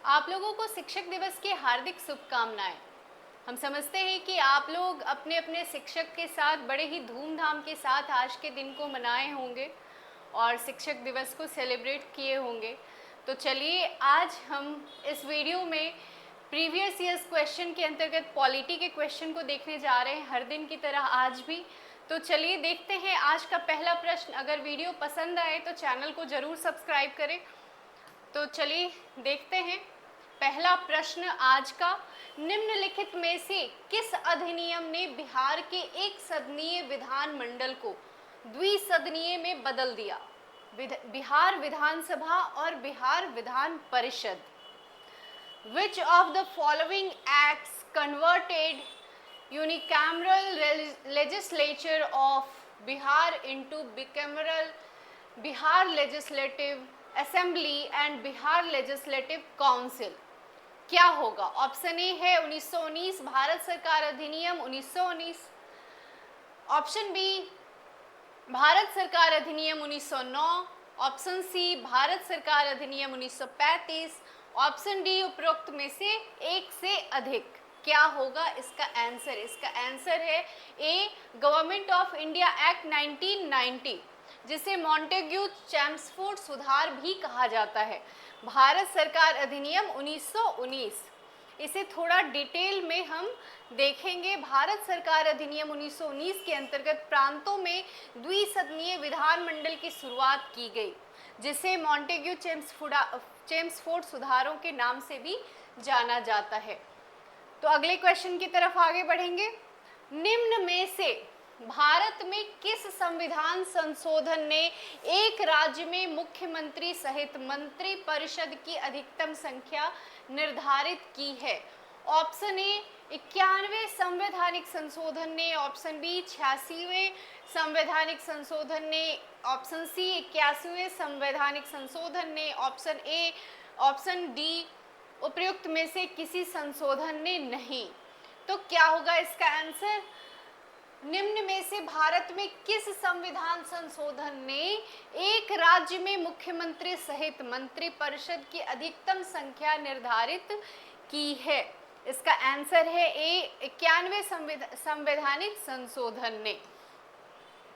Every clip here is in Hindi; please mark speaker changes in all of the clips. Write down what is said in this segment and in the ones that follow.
Speaker 1: आप लोगों को शिक्षक दिवस की हार्दिक शुभकामनाएं। हम समझते हैं कि आप लोग अपने अपने शिक्षक के साथ बड़े ही धूमधाम के साथ आज के दिन को मनाए होंगे और शिक्षक दिवस को सेलिब्रेट किए होंगे। तो चलिए आज हम इस वीडियो में प्रीवियस ईयर्स क्वेश्चन के अंतर्गत पॉलिटी के क्वेश्चन को देखने जा रहे हैं, हर दिन की तरह आज भी। तो चलिए देखते हैं आज का पहला प्रश्न। अगर वीडियो पसंद आए तो चैनल को ज़रूर सब्सक्राइब करें। तो चलिए देखते हैं पहला प्रश्न आज का। निम्नलिखित में से किस अधिनियम ने बिहार के एक सदनीय विधानमंडल को द्विसदनीय में बदल दिया? बिहार विधानसभा और Bihar Vidhan Parishad. Which of the following acts converted unicameral legislature of Bihar into bicameral Bihar Legislative Assembly and Bihar Legislative Council? क्या होगा? ऑप्शन ए है 1919 भारत सरकार अधिनियम 1919, ऑप्शन बी भारत सरकार अधिनियम 1909, ऑप्शन सी भारत सरकार अधिनियम 1935, ऑप्शन डी उपरोक्त में से एक से अधिक। क्या होगा इसका आंसर? इसका आंसर है ए गवर्नमेंट ऑफ इंडिया एक्ट 1990, जिसे मॉन्टेग्यू चैम्सफोर्ड सुधार भी कहा जाता है। भारत सरकार अधिनियम 1919, इसे थोड़ा डिटेल में हम देखेंगे। भारत सरकार अधिनियम 1919 के अंतर्गत प्रांतों में द्विसदनीय विधानमंडल की शुरुआत की गई, जिसे मॉन्टेग्यू चैम्सफोर्ड सुधारों के नाम से भी जाना जाता है। तो अगले क्वेश्चन की तरफ आगे बढ़ेंगे। निम्न में से भारत में किस संविधान संशोधन ने एक राज्य में मुख्यमंत्री सहित मंत्री परिषद की अधिकतम संख्या निर्धारित की है? ऑप्शन ए 91वें संवैधानिक संशोधन ने, ऑप्शन बी 86वें संवैधानिक संशोधन ने, ऑप्शन सी 81वें संवैधानिक संशोधन ने, ऑप्शन डी उपयुक्त में से किसी संशोधन ने नहीं। तो क्या होगा इसका आंसर? निम्न में से भारत में किस संविधान संशोधन ने एक राज्य में मुख्यमंत्री सहित मंत्री परिषद की अधिकतम संख्या निर्धारित की है? इसका आंसर है ए 91वें संवैधानिक संशोधन ने।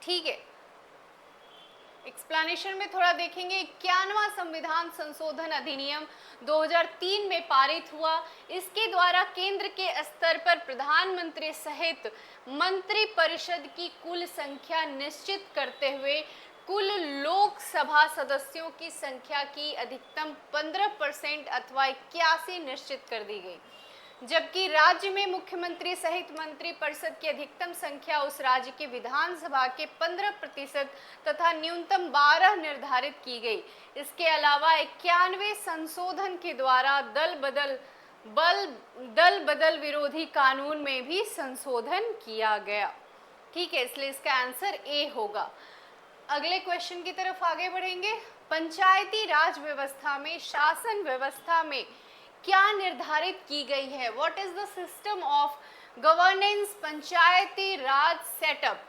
Speaker 1: ठीक है, एक्सप्लेनेशन में थोड़ा देखेंगे। 91वां संविधान संशोधन अधिनियम 2003 में पारित हुआ। इसके द्वारा केंद्र के स्तर पर प्रधानमंत्री सहित मंत्री परिषद की कुल संख्या निश्चित करते हुए कुल लोकसभा सदस्यों की संख्या की अधिकतम 15% अथवा 81 निश्चित कर दी गई, जबकि राज्य में मुख्यमंत्री सहित मंत्री परिषद की अधिकतम संख्या उस राज्य की विधानसभा के 15% तथा न्यूनतम 12 निर्धारित की गई। इसके अलावा 91वें संशोधन के द्वारा दल बदल विरोधी कानून में भी संशोधन किया गया। ठीक है, इसलिए इसका आंसर ए होगा। अगले क्वेश्चन की तरफ आगे बढ़ेंगे। पंचायती राज व्यवस्था में शासन व्यवस्था में क्या निर्धारित की गई है? What is the system of governance Panchayati Raj setup?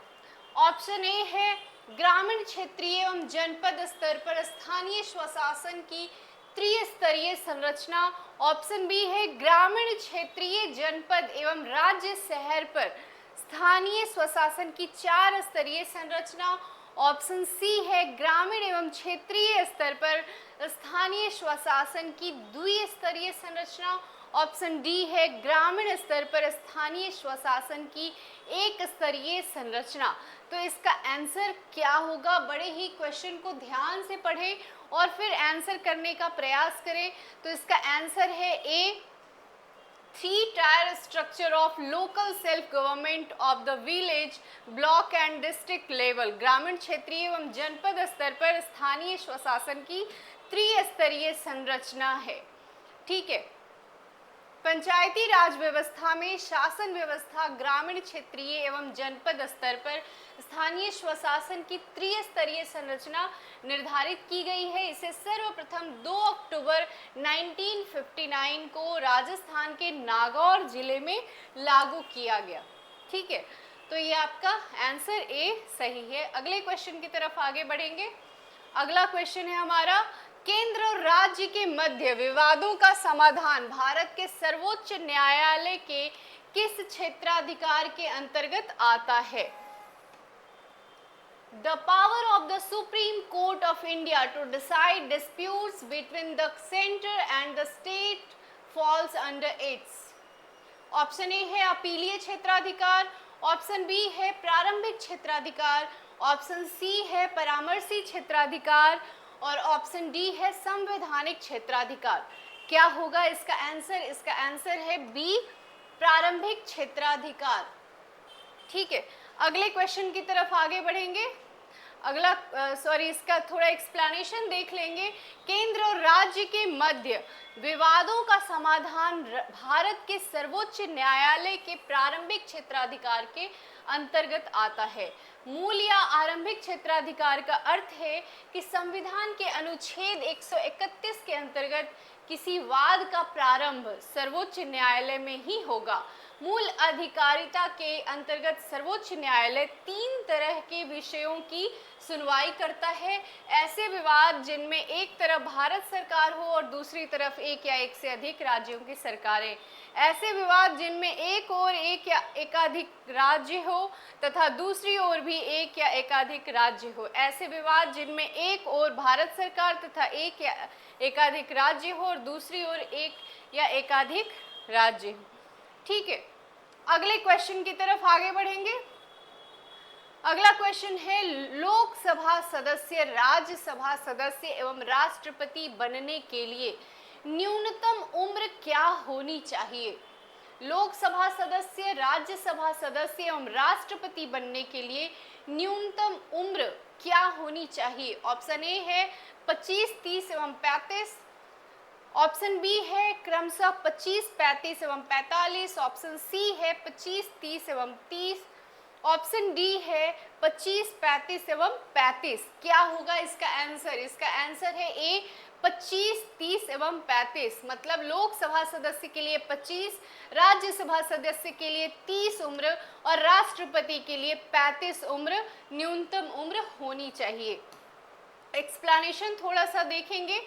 Speaker 1: Option A है ग्रामीण, क्षेत्रीय एवं जनपद स्तर पर स्थानीय स्वशासन की त्रिस्तरीय संरचना, ऑप्शन बी है ग्रामीण, क्षेत्रीय, जनपद एवं राज्य शहर पर स्थानीय स्वशासन की 4 स्तरीय संरचना, ऑप्शन सी है ग्रामीण एवं क्षेत्रीय स्तर पर स्थानीय स्वशासन की द्विस्तरीय संरचना, ऑप्शन डी है ग्रामीण स्तर पर स्थानीय स्वशासन की एक स्तरीय संरचना। तो इसका आंसर क्या होगा? बड़े ही क्वेश्चन को ध्यान से पढ़ें और फिर आंसर करने का प्रयास करें। तो इसका आंसर है ए 3-tier structure of local self government of the village, block and district level। ग्रामीण, क्षेत्रीय एवं जनपद स्तर पर स्थानीय स्वशासन की त्रिस्तरीय संरचना है। ठीक है, पंचायती राज व्यवस्था में शासन व्यवस्था ग्रामीण, क्षेत्रीय एवं जनपद स्तर पर स्थानीय स्वशासन की त्रिस्तरीय संरचना निर्धारित की गई है। इसे सर्वप्रथम 2 अक्टूबर 1959 को राजस्थान के नागौर जिले में लागू किया गया। ठीक है, तो ये आपका आंसर ए सही है। अगले क्वेश्चन की तरफ आगे बढ़ेंगे। अगला क्वेश्चन है हमारा, केंद्र और राज्य के मध्य विवादों का समाधान भारत के सर्वोच्च न्यायालय के किस क्षेत्राधिकार के अंतर्गत आता है? The power of the Supreme Court of India to decide disputes between the center and the state falls under its. Option A है अपीलीय क्षेत्राधिकार, ऑप्शन बी है प्रारंभिक क्षेत्राधिकार, ऑप्शन सी है परामर्शी क्षेत्राधिकार और ऑप्शन डी है संवैधानिक क्षेत्राधिकार। क्या होगा इसका आंसर? इसका आंसर है बी, प्रारंभिक क्षेत्राधिकार। ठीक है, अगले क्वेश्चन की तरफ आगे बढ़ेंगे। अगला इसका थोड़ा एक्सप्लेनेशन देख लेंगे। केंद्र और राज्य के मध्य विवादों का समाधान भारत के सर्वोच्च न्यायालय के प्रारंभिक क्षेत्राधिकार के अंतर्गत आता है। मूल या आरंभिक क्षेत्राधिकार का अर्थ है कि संविधान के अनुच्छेद 131 के अंतर्गत किसी वाद का प्रारंभ सर्वोच्च न्यायालय में ही होगा। मूल अधिकारिता के अंतर्गत सर्वोच्च न्यायालय 3 तरह के विषयों की सुनवाई करता है। ऐसे विवाद जिनमें एक तरफ भारत सरकार हो और दूसरी तरफ एक या एक से अधिक राज्यों की सरकारें। ऐसे विवाद जिनमें एक और एक या एकाधिक राज्य हो तथा दूसरी ओर भी एक या एकाधिक राज्य हो। ऐसे विवाद जिनमें एक और भारत सरकार तथा एक या एकाधिक राज्य हो और दूसरी ओर एक या एकाधिक राज्य हो। ठीक है, अगले क्वेश्चन की तरफ आगे बढ़ेंगे। अगला क्वेश्चन है, लोकसभा सदस्य, राज्यसभा सदस्य एवं राष्ट्रपति बनने के लिए न्यूनतम उम्र क्या होनी चाहिए? लोकसभा सदस्य, राज्यसभा सदस्य एवं राष्ट्रपति बनने के लिए न्यूनतम उम्र क्या होनी चाहिए? ऑप्शन ए है 25, 30 एवं 35, ऑप्शन बी है क्रमशः 25, 35 एवं 45, ऑप्शन सी है 25, 30 एवं 30, ऑप्शन डी है 25, 35 एवं 35। क्या होगा इसका आंसर? इसका आंसर है ए, 25, 30 एवं 35। मतलब लोकसभा सदस्य के लिए 25, राज्यसभा सदस्य के लिए 30 उम्र और राष्ट्रपति के लिए 35 उम्र न्यूनतम उम्र होनी चाहिए। एक्सप्लेनेशन थोड़ा सा देखेंगे।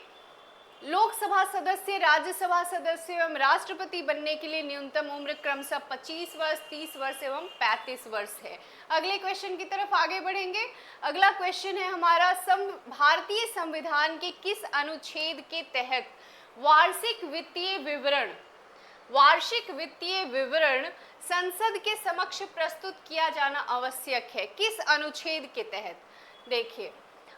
Speaker 1: लोकसभा सदस्य, राज्यसभा सदस्य एवं राष्ट्रपति बनने के लिए न्यूनतम उम्र क्रमशः 25 वर्ष, 30 वर्ष एवं 35 वर्ष है। अगले क्वेश्चन की तरफ आगे बढ़ेंगे। अगला क्वेश्चन है हमारा, भारतीय संविधान के किस अनुच्छेद के तहत वार्षिक वित्तीय विवरण संसद के समक्ष प्रस्तुत किया जाना आवश्यक है? किस अनुच्छेद के तहत? देखिए,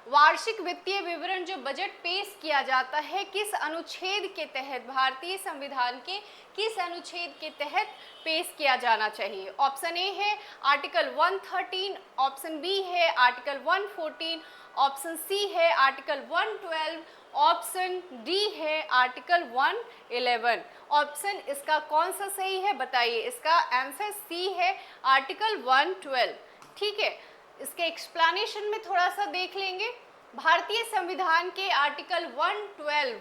Speaker 1: वार्षिक वित्तीय विवरण जो बजट पेश किया जाता है, किस अनुच्छेद के तहत, भारतीय संविधान के किस अनुच्छेद के तहत पेश किया जाना चाहिए? ऑप्शन ए है आर्टिकल 113, ऑप्शन बी है आर्टिकल 114, ऑप्शन सी है आर्टिकल 112, ऑप्शन डी है आर्टिकल 111। ऑप्शन इसका कौन सा सही है बताइए? इसका आंसर सी है आर्टिकल 112। ठीक है, इसके एक्सप्लेनेशन में थोड़ा सा देख लेंगे। भारतीय संविधान के आर्टिकल 112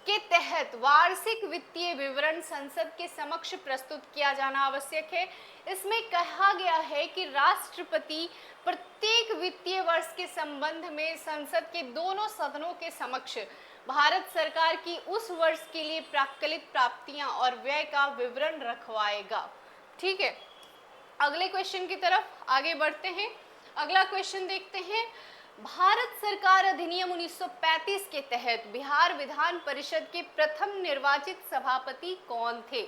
Speaker 1: के तहत वार्षिक वित्तीय विवरण संसद के समक्ष प्रस्तुत किया जाना आवश्यक है। इसमें कहा गया है कि राष्ट्रपति प्रत्येक वित्तीय वर्ष के संबंध में संसद के दोनों सदनों के समक्ष भारत सरकार की उस वर्ष के लिए प्राक्कलित प्राप्तियां और व्यय का विवरण रखवाएगा। ठीक है, अगले क्वेश्चन की तरफ आगे बढ़ते हैं। अगला क्वेश्चन देखते हैं, भारत सरकार अधिनियम 1935 के तहत बिहार विधान परिषद के प्रथम निर्वाचित सभापति कौन थे?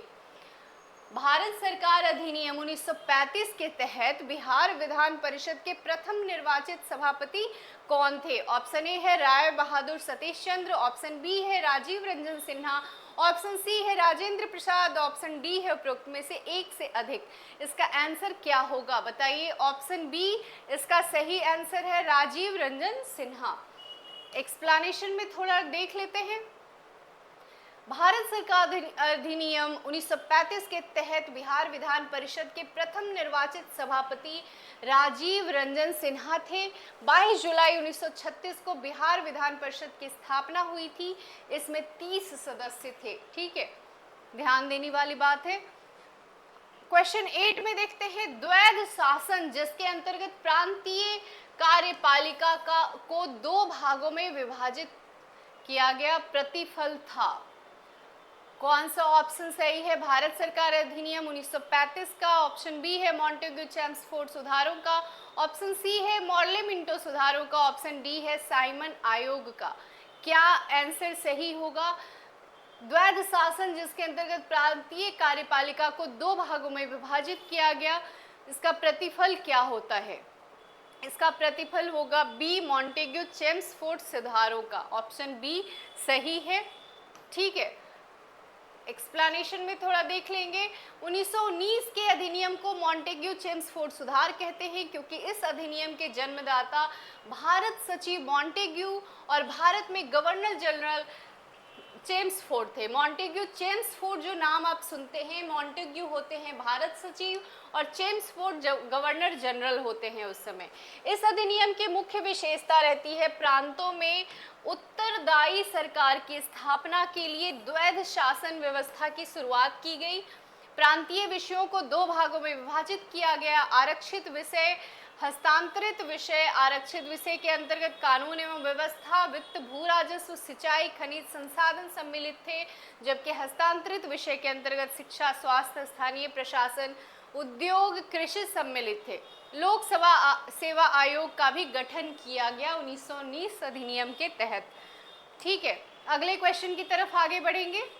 Speaker 1: भारत सरकार अधिनियम 1935 के तहत बिहार विधान परिषद के प्रथम निर्वाचित सभापति कौन थे? ऑप्शन ए है राय बहादुर सतीश चंद्र, ऑप्शन बी है राजीव रंजन सिन्हा, ऑप्शन सी है राजेंद्र प्रसाद, ऑप्शन डी है उपरोक्त में से एक से अधिक। इसका आंसर क्या होगा बताइए? ऑप्शन बी इसका सही आंसर है, राजीव रंजन सिन्हा। एक्सप्लेनेशन में थोड़ा देख लेते हैं। भारत सरकार अधिनियम 1935 के तहत बिहार विधान परिषद के प्रथम निर्वाचित सभापति राजीव रंजन सिन्हा थे। 22 जुलाई 1936 को बिहार विधान परिषद की स्थापना हुई थी। इसमें 30 सदस्य थे। ठीक है, ध्यान देने वाली बात है। क्वेश्चन 8 में देखते हैं, द्वैध शासन जिसके अंतर्गत प्रांतीय कार्यपालिका को 2 भागों में विभाजित किया गया प्रतिफल था? कौन सा ऑप्शन सही है? भारत सरकार अधिनियम 1935 का, ऑप्शन बी है मॉन्टेग्यू चेम्सफोर्ड सुधारों का, ऑप्शन सी है मॉर्ले मिंटो सुधारों का, ऑप्शन डी है साइमन आयोग का। क्या आंसर सही होगा? द्वैध शासन जिसके अंतर्गत प्रांतीय कार्यपालिका को दो भागों में विभाजित किया गया, इसका प्रतिफल क्या होता है? इसका प्रतिफल होगा बी मॉन्टेग्यू चेम्सफोर्ड सुधारों का, ऑप्शन बी सही है। ठीक है, एक्सप्लेनेशन में थोड़ा देख लेंगे। 1919 के अधिनियम को मॉन्टेग्यू चेम्सफोर्ड सुधार कहते हैं क्योंकि इस अधिनियम के जन्मदाता भारत सचिव मॉन्टेग्यू और भारत में गवर्नर जनरल चेम्सफोर्ड थे। मॉन्टेग्यू चेम्सफोर्ड जो नाम आप सुनते हैं, मॉन्टेग्यू होते हैं भारत सचिव और चेम्सफोर्ड गवर्नर जनरल होते हैं उस समय। इस अधिनियम की मुख्य विशेषता रहती है प्रांतों में उत्तरदायी सरकार की स्थापना के लिए द्वैध शासन व्यवस्था की शुरुआत की गई। प्रांतीय विषयों को दो भागों में विभाजित किया गया, आरक्षित विषय, हस्तांतरित विषय। आरक्षित विषय के अंतर्गत कानून एवं व्यवस्था, वित्त, भू राजस्व, सिंचाई, खनिज संसाधन सम्मिलित थे, जबकि हस्तांतरित विषय के अंतर्गत शिक्षा, स्वास्थ्य, स्थानीय प्रशासन, उद्योग, कृषि सम्मिलित थे। लोक सेवा आयोग का भी गठन किया गया 1919 अधिनियम के तहत। ठीक है, अगले क्वेश्चन की तरफ आगे बढ़ेंगे।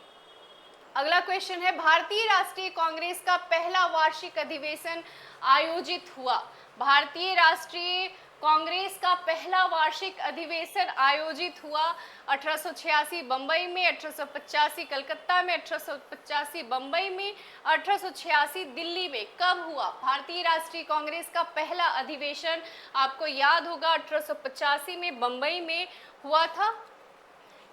Speaker 1: अगला क्वेश्चन है, भारतीय राष्ट्रीय कांग्रेस का पहला वार्षिक अधिवेशन आयोजित हुआ। भारतीय राष्ट्रीय कांग्रेस का पहला वार्षिक अधिवेशन आयोजित हुआ 1886 बम्बई में, 1885 कलकत्ता में, 1885 बम्बई में, 1886 दिल्ली में। कब हुआ भारतीय राष्ट्रीय कांग्रेस का पहला अधिवेशन? आपको याद होगा 1885 में बम्बई में हुआ था।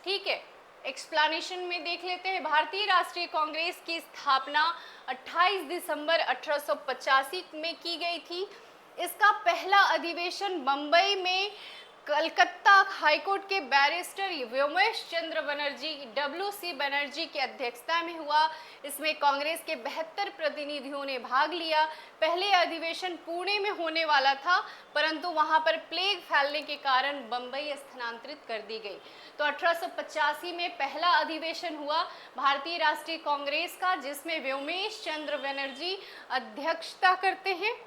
Speaker 1: ठीक है, एक्सप्लेनेशन में देख लेते हैं। भारतीय राष्ट्रीय कांग्रेस की स्थापना 28 दिसंबर 1885 में की गई थी। इसका पहला अधिवेशन बम्बई में कलकत्ता हाईकोर्ट के बैरिस्टर व्योमेश चंद्र बनर्जी, WC बनर्जी की अध्यक्षता में हुआ। इसमें कांग्रेस के 72 प्रतिनिधियों ने भाग लिया। पहले अधिवेशन पुणे में होने वाला था, परंतु वहां पर प्लेग फैलने के कारण बम्बई स्थानांतरित कर दी गई। तो 1885 में पहला अधिवेशन हुआ भारतीय राष्ट्रीय कांग्रेस का, जिसमें व्योमेश चंद्र बनर्जी अध्यक्षता करते हैं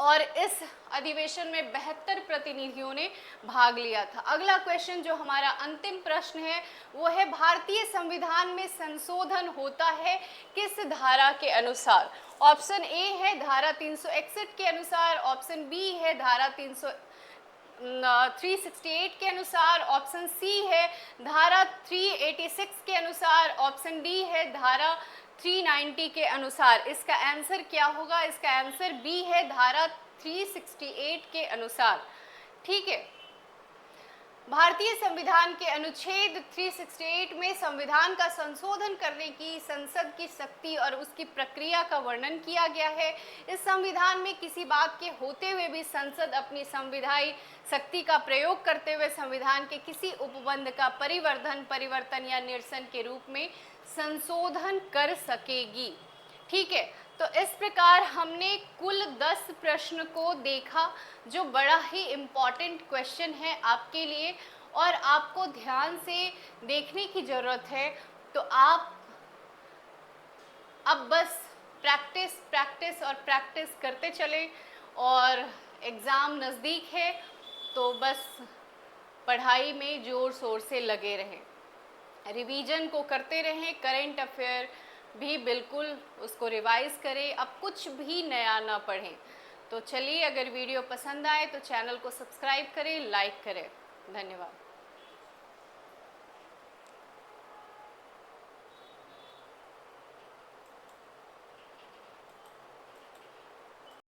Speaker 1: और इस अधिवेशन में 72 प्रतिनिधियों ने भाग लिया था। अगला क्वेश्चन जो हमारा अंतिम प्रश्न है वो है, भारतीय संविधान में संशोधन होता है किस धारा के अनुसार? ऑप्शन ए है धारा 361 के अनुसार, ऑप्शन बी है धारा 368 के अनुसार, ऑप्शन सी है धारा 386 के अनुसार, ऑप्शन डी है धारा 390 के अनुसार। इसका आंसर क्या होगा? इसका आंसर बी है धारा 368 के अनुसार। ठीक है, भारतीय संविधान के अनुच्छेद 368 में संविधान का संशोधन करने की संसद की शक्ति और उसकी प्रक्रिया का वर्णन किया गया है। इस संविधान में किसी बात के होते हुए भी संसद अपनी संविधायी शक्ति का प्रयोग करते हुए संविधान के किसी उपबंध का परिवर्तन या निरसन के रूप में संशोधन कर सकेगी। ठीक है, तो इस प्रकार हमने कुल 10 प्रश्न को देखा जो बड़ा ही इम्पॉर्टेंट क्वेश्चन है आपके लिए और आपको ध्यान से देखने की ज़रूरत है। तो आप अब बस प्रैक्टिस और प्रैक्टिस करते चलें और एग्ज़ाम नज़दीक है तो बस पढ़ाई में ज़ोर शोर से लगे रहें, रिवीजन को करते रहें, करेंट अफेयर भी बिल्कुल उसको रिवाइज करें, अब कुछ भी नया ना पढ़ें। तो चलिए, अगर वीडियो पसंद आए तो चैनल को सब्सक्राइब करें, लाइक करें। धन्यवाद।